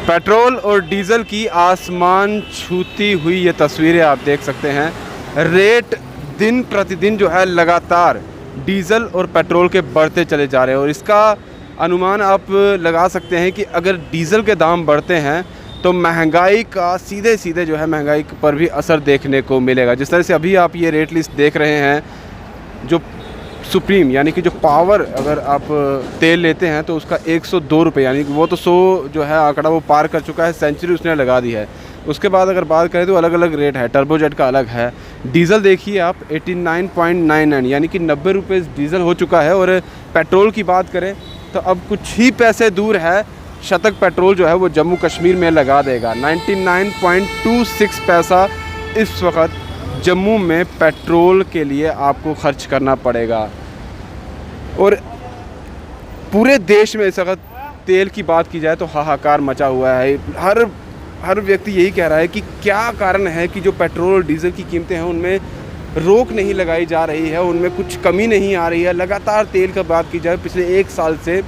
Petrol और diesel की आसमान छूती हुई ये तस्वीरें आप देख सकते हैं। रेट दिन प्रतिदिन जो है लगातार डीज़ल और पेट्रोल के बढ़ते चले जा रहे हैं और इसका अनुमान आप लगा सकते हैं कि अगर डीज़ल के दाम बढ़ते हैं तो महंगाई का सीधे सीधे जो है महंगाई पर भी असर देखने को मिलेगा। जिस तरह से अभी आप ये रेट लिस्ट देख रहे हैं, जो सुप्रीम यानी कि जो पावर अगर आप तेल लेते हैं तो उसका 102 रुपये, यानी कि वो तो 100 जो है आंकड़ा वो पार कर चुका है, सेंचुरी उसने लगा दी है। उसके बाद अगर बात करें तो अलग अलग रेट है, टर्बोजेट का अलग है। डीज़ल देखिए आप 89.99 यानी कि 90 रुपये डीज़ल हो चुका है। और पेट्रोल की बात करें तो अब कुछ ही पैसे दूर है शतक पेट्रोल जो है वो जम्मू कश्मीर में लगा देगा। 99.26 पैसा इस वक्त जम्मू में पेट्रोल के लिए आपको खर्च करना पड़ेगा। और पूरे देश में इस वक्त तेल की बात की जाए तो हाहाकार मचा हुआ है। हर व्यक्ति यही कह रहा है कि क्या कारण है कि जो पेट्रोल और डीज़ल की कीमतें हैं उनमें रोक नहीं लगाई जा रही है, उनमें कुछ कमी नहीं आ रही है। लगातार तेल का बात की जाए पिछले 1 साल से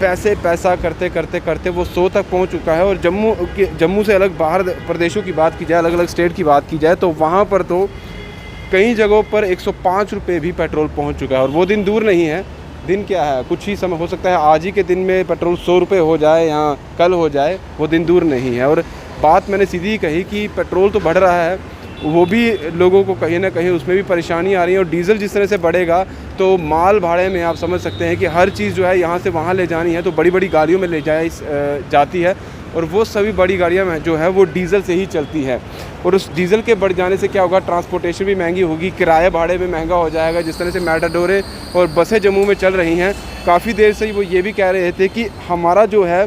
पैसा करते करते वो 100 तक पहुंच चुका है। और जम्मू से अलग बाहर प्रदेशों की बात की जाए, अलग अलग स्टेट की बात की जाए तो वहाँ पर तो कई जगहों पर 105 रुपये भी पेट्रोल पहुंच चुका है। और वो दिन दूर नहीं है। दिन क्या है, कुछ ही समय हो सकता है आज ही के दिन में पेट्रोल 100 रुपये हो जाए या कल हो जाए, वो दिन दूर नहीं है। और बात मैंने सीधी कही कि पेट्रोल तो बढ़ रहा है, वो भी लोगों को कहीं ना कहीं उसमें भी परेशानी आ रही है। और डीज़ल जिस तरह से बढ़ेगा तो माल भाड़े में आप समझ सकते हैं कि हर चीज़ जो है यहाँ से वहाँ ले जानी है तो बड़ी बड़ी गाड़ियों में ले जाती है। और वो सभी बड़ी गाड़ियाँ जो है वो डीज़ल से ही चलती है। और उस डीज़ल के बढ़ जाने से क्या होगा, ट्रांसपोर्टेशन भी महंगी होगी, किराया भाड़े में महंगा हो जाएगा। जिस तरह से मैटाडोरें और बसें जम्मू में चल रही हैं, काफ़ी देर से वो ये भी कह रहे थे कि हमारा जो है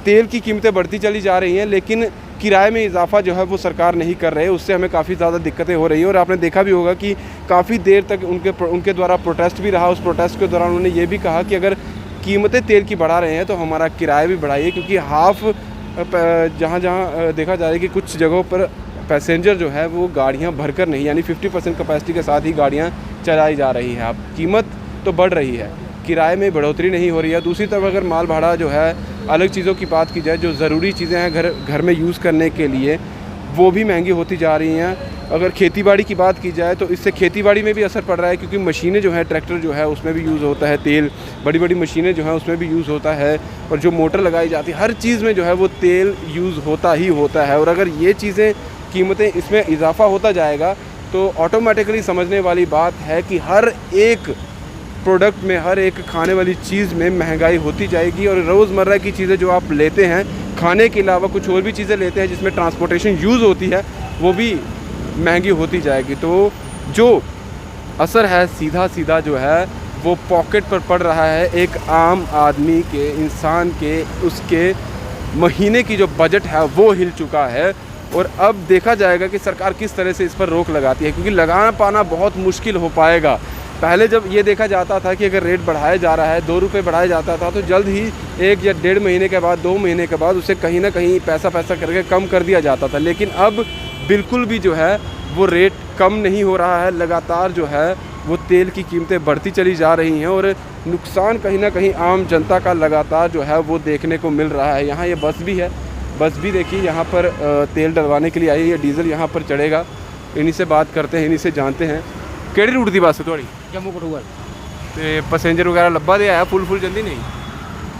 तेल की कीमतें बढ़ती चली जा रही हैं लेकिन किराए में इजाफा जो है वो सरकार नहीं कर रहे, उससे हमें काफ़ी ज़्यादा दिक्कतें हो रही हैं। और आपने देखा भी होगा कि काफ़ी देर तक उनके द्वारा प्रोटेस्ट भी रहा। उस प्रोटेस्ट के दौरान उन्होंने ये भी कहा कि अगर कीमतें तेल की बढ़ा रहे हैं तो हमारा किराया भी बढ़ाइए, क्योंकि हाफ जहाँ देखा जा रहा है कि कुछ जगहों पर पैसेंजर जो है वो गाड़ियाँ भरकर नहीं, यानी 50% कैपेसिटी के साथ ही गाड़ियाँ चलाई जा रही हैं। अब कीमत तो बढ़ रही है, किराए में बढ़ोतरी नहीं हो रही है। दूसरी तरफ अगर माल भाड़ा जो है, अलग चीज़ों की बात की जाए, जो ज़रूरी चीज़ें हैं घर में यूज़ करने के लिए, वो भी महंगी होती जा रही हैं। अगर खेतीबाड़ी की बात की जाए तो इससे खेतीबाड़ी में भी असर पड़ रहा है, क्योंकि मशीनें जो है, ट्रैक्टर जो है उसमें भी यूज़ होता है तेल, बड़ी बड़ी मशीनें जो हैं उसमें भी यूज़ होता है। और जो मोटर लगाई जाती है, हर चीज़ में जो है वो तेल यूज़ होता ही होता है। और अगर ये चीज़ें, कीमतें इसमें इजाफा होता जाएगा तो ऑटोमेटिकली समझने वाली बात है कि हर एक प्रोडक्ट में, हर एक खाने वाली चीज़ में महंगाई होती जाएगी। और रोज़मर्रा की चीज़ें जो आप लेते हैं, खाने के अलावा कुछ और भी चीज़ें लेते हैं जिसमें ट्रांसपोर्टेशन यूज़ होती है, वो भी महंगी होती जाएगी। तो जो असर है सीधा जो है वो पॉकेट पर पड़ रहा है एक आम आदमी के, इंसान के। उसके महीने की जो बजट है वो हिल चुका है। और अब देखा जाएगा कि सरकार किस तरह से इस पर रोक लगाती है, क्योंकि लगाना पाना बहुत मुश्किल हो पाएगा। पहले जब ये देखा जाता था कि अगर रेट बढ़ाया जा रहा है, 2 रुपये बढ़ाया जाता था, तो जल्द ही 1 या 1.5 महीने के बाद, 2 महीने के बाद उसे कहीं ना कहीं पैसा करके कम कर दिया जाता था। लेकिन अब बिल्कुल भी जो है वो रेट कम नहीं हो रहा है। लगातार जो है वो तेल की कीमतें बढ़ती चली जा रही हैं और नुकसान कहीं ना कहीं आम जनता का लगातार जो है वो देखने को मिल रहा है। यहाँ ये बस भी है, बस भी देखिए यहाँ पर तेल डलवाने के लिए आई है, डीज़ल यहाँ पर चढ़ेगा। इन्हीं से बात करते हैं, इन्हीं से जानते हैं केड़ी रूट की बस है थोड़ी जम्मू कठुआ तो पैसेंजर वगैरह लब्भा दे आया, फुल जल्दी नहीं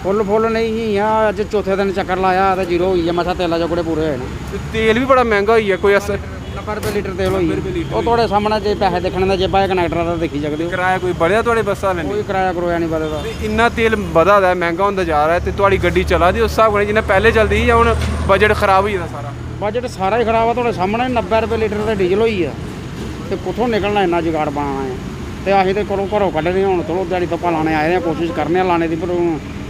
फुल नहीं ही यहाँ अज चौथे दिन चक्कर लाया तो जीरो हुई है, मसा तेला जोगड़े पूरे होए ना। तेल भी बड़ा महंगा हुई है, कोई असर 90 रुपये लीटर तेल हुई वो थोड़े सामने जे पैसे देखने का, जे पाए कनैक्टर का देखी सकते हो। किराया कोई बढ़िया थोड़े बस वाले कोई किराया करोया नहीं बदलता, इन्ना तेल बधा दा महंगा होता जा रहा है। तो थोड़ी गड्डी चला दी उस हिसाब कन्नै जिन्ना पहले चलती थी, या हुण बजट खराब हुई सारा? बजट सारा ही खराब है, थोड़े सामने 90 रुपये लीटर तो डीजल हुई है, तो कुत्थों निकलना इन्ना जुगाड़ बनाना है। तो असीं तो घरों कड्ढदे हूँ, चलो दिहाड़ी धुप्पा लाने आए हैं, कोशिश करने लाने की, पर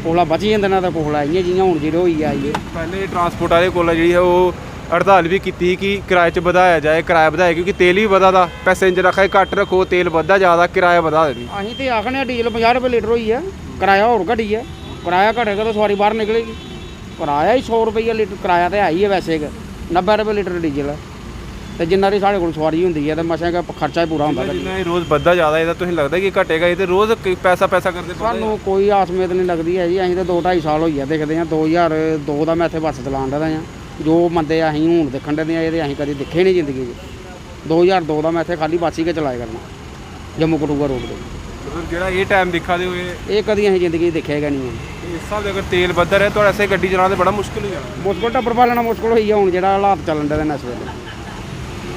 कोला बची जाते ना, तो कोला इ'यां जि'यां हूँ जीरो होई आई है। पहले ट्रांसपोर्ट वाले कोला जी है वो हड़ताल भी की कि किराए च बधाया जाए, किराया बधाया, क्योंकि तेल भी बधा दा, पैसेंजर आखा घट्ट रखो, तेल बधदा ज़्यादा, किराया बधा देनी। असीं तो आखने डीजल 50 रुपये लीटर हुई है, किराया होर घटी है। किराया घटेगा तो सवारी बाहर निकलेगी। किराया ही 100 रुपये लीटर किराया तो है ही है वैसे, 90 रुपये लीटर डीजल है। ਤੇ ਜਿੰਨਾ ਦੀ ਸਾਡੇ ਕੋਲ ਸਵਾਰੀ ਹੁੰਦੀ ਹੈ ਤੇ ਮਸਾਂ ਦਾ ਖਰਚਾ ਹੀ ਪੂਰਾ ਹੁੰਦਾ ਜਿੰਨਾ ਇਹ ਰੋਜ਼ ਵੱਧਦਾ ਜ਼ਿਆਦਾ ਇਹਦਾ ਤੁਸੀਂ ਲੱਗਦਾ ਕਿ ਘਟੇਗਾ ਇਹ ਤੇ ਰੋਜ਼ ਪੈਸਾ ਕਰਦੇ ਸਾਨੂੰ ਕੋਈ ਆਸਮੇਤ ਨਹੀਂ ਲੱਗਦੀ ਹੈ ਜੀ। ਅਸੀਂ ਤਾਂ 2-2.5 ਸਾਲ ਹੋਈ ਆ ਦੇਖਦੇ ਹਾਂ। 2002 ਦਾ ਮੈਂ ਇੱਥੇ ਬੱਸ ਚਲਾਉਣ ਦਾ ਆ। ਜੋ ਬੰਦੇ ਅਸੀਂ ਹੁਣ ਦੇਖਣ ਦੇ ਆ ਇਹਦੇ ਅਸੀਂ ਕਦੇ ਦੇਖੇ ਨਹੀਂ ਜ਼ਿੰਦਗੀ 'ਚ। 2002 ਦਾ ਮੈਂ ਇੱਥੇ ਖਾਲੀ ਬੱਸ ਹੀ ਕੇ ਚਲਾਇਆ ਕਰਨਾ ਜੰਮੂ ਕਠੂਆ ਰੋਡ ਤੇ। ਮਤਲਬ ਜਿਹੜਾ ਇਹ ਟਾਈਮ ਦਿਖਾ ਦੇ ਹੋਏ ਇਹ ਕਦੀ ਅਸੀਂ ਜ਼ਿੰਦਗੀ 'ਚ ਦੇਖਿਆ ਨਹੀਂ ਹੈ। ਇਸ ਹਿਸਾਬ ਦੇ ਅਗਰ ਤੇਲ ਵੱਧਦਾ ਰਹੇ ਤਾਂ ਐਸੇ ਗੱਡੀ ਚਲਾਉਣਾ ਬੜਾ ਮੁਸ਼ਕਿਲ ਹੋ ਜਾਣਾ। ਮੁਸ਼ਕਿਲ ਟੱਬਰ ਪਾਲਣਾ ਮੁਸ਼ਕਿਲ ਹੋਈ ਆ ਹੁਣ ਜਿਹੜਾ ਹਾਲਾਤ ਚੱਲਣ ਦੇ ਨੇ ਇਸ ਵੇਲੇ।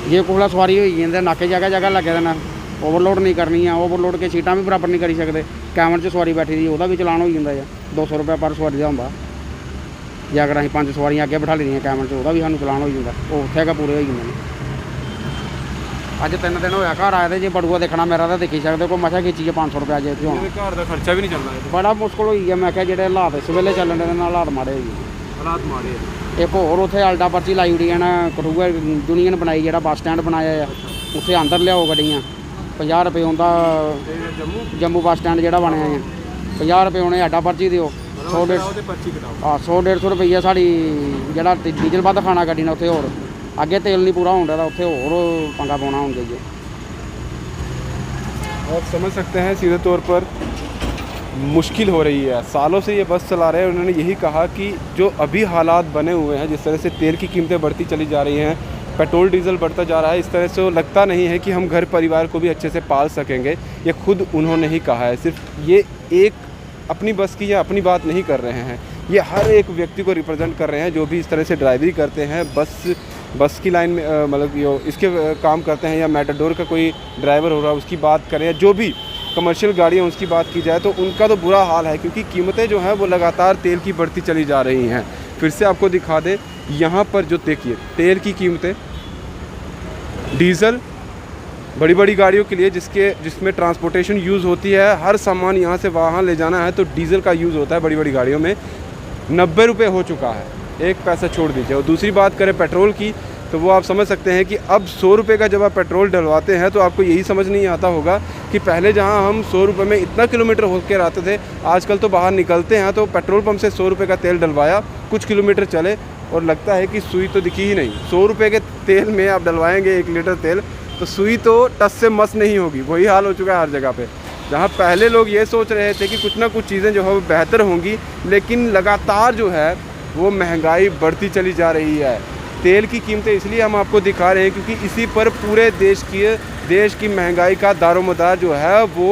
ਜੇ ਕੋਲਾ ਸਵਾਰੀ ਹੋਈ ਜਾਂਦੇ ਨਾਕੇ ਜਗ੍ਹਾ ਲੱਗੇ ਦੇ ਨਾ ਓਵਰਲੋਡ ਨਹੀਂ ਕਰਨੀ ਆ। ਓਵਰਲੋਡ ਕੇ ਸੀਟਾਂ ਵੀ ਬਰਾਬਰ ਨਹੀਂ ਕਰੀ ਸਕਦੇ। ਕੈਮਰੇ 'ਚ ਸਵਾਰੀ ਬੈਠੀ ਦੀ ਉਹਦਾ ਵੀ ਚਲਾਨ ਹੋ ਜਾਂਦਾ ਆ। 200 ਰੁਪਏ ਪਰ ਸਵਾਰੀ ਦਾ ਹੁੰਦਾ। ਜੇ ਅਗਰ ਅਸੀਂ 5 ਸਵਾਰੀਆਂ ਅੱਗੇ ਬਿਠਾ ਲਈਆਂ ਕੈਮਰੇ 'ਚ ਉਹਦਾ ਵੀ ਸਾਨੂੰ ਚਲਾਨ ਹੋ ਜਾਂਦਾ। ਉਹ ਉੱਥੇ ਹੈਗਾ ਪੂਰੇ ਹੋ ਜਾਂਦੇ ਨੇ। ਅੱਜ 3 ਦਿਨ ਹੋਇਆ ਘਰ ਆਏ ਤੇ ਜੇ ਬੜੂਆ ਦੇਖਣਾ ਮੇਰਾ ਤਾਂ ਦੇਖੀ ਸਕਦੇ ਕੋਈ ਮਸਾ ਖਿੱਚੀ 500 ਰੁਪਏ ਜੇ ਇੱਥੇ ਹੋਣਾ। ਘਰ ਦਾ ਖਰਚਾ ਵੀ ਨਹੀਂ ਚੱਲਦਾ ਬੜਾ ਮੁਸ਼ਕਲ ਹੋਈ ਗਿਆ। ਮੈਂ ਕਿਹਾ ਜਿਹੜੇ ਹਾਲਾਤ ਇਸ ਵੇਲੇ ਚੱਲਣ ਦੇ ਨਾਲ ਹਾਲਾਤ ਮਾੜੇ ਹੋਈ ਹਾਲਾਤ ਮਾੜੇ। ਇੱਕ ਹੋਰ ਉੱਥੇ ਆਲਟਾ ਪਰਚੀ ਲਾਈ ਹੋਈ ਹੈ ਨਾ ਕਠੂਆ ਯੂਨੀਅਨ ਬਣਾਈ ਜਿਹੜਾ ਬੱਸ ਸਟੈਂਡ ਬਣਾਇਆ ਆ। ਉੱਥੇ ਅੰਦਰ ਲਿਆਓ ਗੱਡੀਆਂ 50 ਰੁਪਏ ਹੁੰਦਾ। ਜੰਮੂ ਬੱਸ ਸਟੈਂਡ ਜਿਹੜਾ ਬਣਿਆ ਆ 50 ਰੁਪਏ ਹੋਣੇ ਆਲਟਾ ਪਰਚੀ ਦਿਓ। 100-150 ਰੁਪਈਆ ਸਾਡੀ ਜਿਹੜਾ ਡੀਜ਼ਲ ਵੱਧ ਖਾਣਾ ਗੱਡੀ ਨੇ ਉੱਥੇ ਹੋਰ ਅੱਗੇ ਤੇਲ नहीं पूरा होता था उत्थे और पंगा पाना हो जाइए। आप समझ सकते हैं सीधे तौर पर मुश्किल हो रही है। सालों से ये बस चला रहे हैं। उन्होंने यही कहा कि जो अभी हालात बने हुए हैं जिस तरह से तेल की कीमतें बढ़ती चली जा रही हैं, पेट्रोल डीजल बढ़ता जा रहा है, इस तरह से लगता नहीं है कि हम घर परिवार को भी अच्छे से पाल सकेंगे। ये खुद उन्होंने ही कहा है। सिर्फ ये एक अपनी बस की या अपनी बात नहीं कर रहे हैं, ये हर एक व्यक्ति को रिप्रेजेंट कर रहे हैं जो भी इस तरह से ड्राइवरी करते हैं। बस की लाइन में मतलब इसके काम करते हैं या मैटाडोर का कोई ड्राइवर हो रहा है उसकी बात करें या जो भी कमर्शियल गाड़ियाँ उसकी बात की जाए तो उनका तो बुरा हाल है क्योंकि कीमतें जो हैं वो लगातार तेल की बढ़ती चली जा रही हैं। फिर से आपको दिखा दें यहाँ पर जो देखिए तेल की कीमतें, डीज़ल बड़ी बड़ी गाड़ियों के लिए जिसमें ट्रांसपोर्टेशन यूज़ होती है, हर सामान यहाँ से वहाँ ले जाना है तो डीज़ल का यूज़ होता है बड़ी बड़ी गाड़ियों में। 90 रुपये हो चुका है, एक पैसा छोड़ दीजिए। और दूसरी बात करें पेट्रोल की तो वो आप समझ सकते हैं कि अब 100 रुपये का जब आप पेट्रोल डलवाते हैं तो आपको यही समझ नहीं आता होगा कि पहले जहां हम 100 रुपये में इतना किलोमीटर होकर आते थे, आजकल तो बाहर निकलते हैं तो पेट्रोल पंप से 100 रुपये का तेल डलवाया, कुछ किलोमीटर चले और लगता है कि सुई तो दिखी ही नहीं। 100 रुपये के तेल में आप डलवाएँगे 1 लीटर तेल तो सुई तो टस से मस नहीं होगी। वही हाल हो चुका है हर जगह पर। जहाँ पहले लोग ये सोच रहे थे कि कुछ ना कुछ चीज़ें जो है वो बेहतर होंगी, लेकिन लगातार जो है वो महंगाई बढ़ती चली जा रही है। तेल की कीमतें इसलिए हम आपको दिखा रहे हैं क्योंकि इसी पर पूरे देश की महंगाई का दारोमदार जो है वो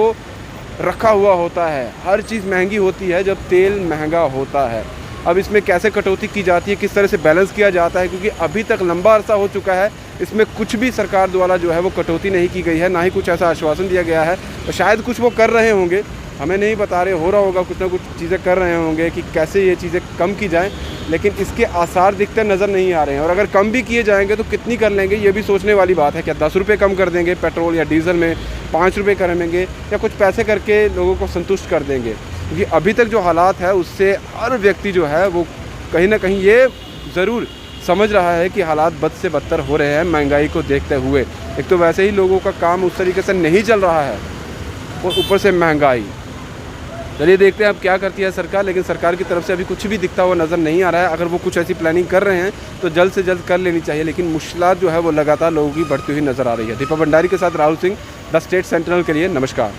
रखा हुआ होता है। हर चीज़ महंगी होती है जब तेल महंगा होता है। अब इसमें कैसे कटौती की जाती है, किस तरह से बैलेंस किया जाता है, क्योंकि अभी तक लंबा अरसा हो चुका है इसमें कुछ भी सरकार द्वारा जो है वो कटौती नहीं की गई है, ना ही कुछ ऐसा आश्वासन दिया गया है। तो शायद कुछ वो कर रहे होंगे, हमें नहीं बता रहे, हो रहा होगा कुछ ना कुछ चीज़ें कर रहे होंगे कि कैसे ये चीज़ें कम की जाएं, लेकिन इसके आसार दिखते नज़र नहीं आ रहे हैं। और अगर कम भी किए जाएंगे तो कितनी कर लेंगे ये भी सोचने वाली बात है। क्या 10 रुपये कम कर देंगे पेट्रोल या डीज़ल में, 5 रुपये करेंगे या कुछ पैसे करके लोगों को संतुष्ट कर देंगे? क्योंकि अभी तक जो हालात है उससे हर व्यक्ति जो है वो कहीं ना कहीं ये ज़रूर समझ रहा है कि हालात बद से बदतर हो रहे हैं महंगाई को देखते हुए। एक तो वैसे ही लोगों का काम उस तरीके से नहीं चल रहा है और ऊपर से महंगाई। चलिए देखते हैं अब क्या करती है सरकार, लेकिन सरकार की तरफ से अभी कुछ भी दिखता हुआ नज़र नहीं आ रहा है। अगर वो कुछ ऐसी प्लानिंग कर रहे हैं तो जल्द से जल्द कर लेनी चाहिए, लेकिन मुश्किलात जो है वो लगातार लोगों की बढ़ती हुई नज़र आ रही है। दीपक भंडारी के साथ Rahul Singh, the state sentinel के लिए नमस्कार।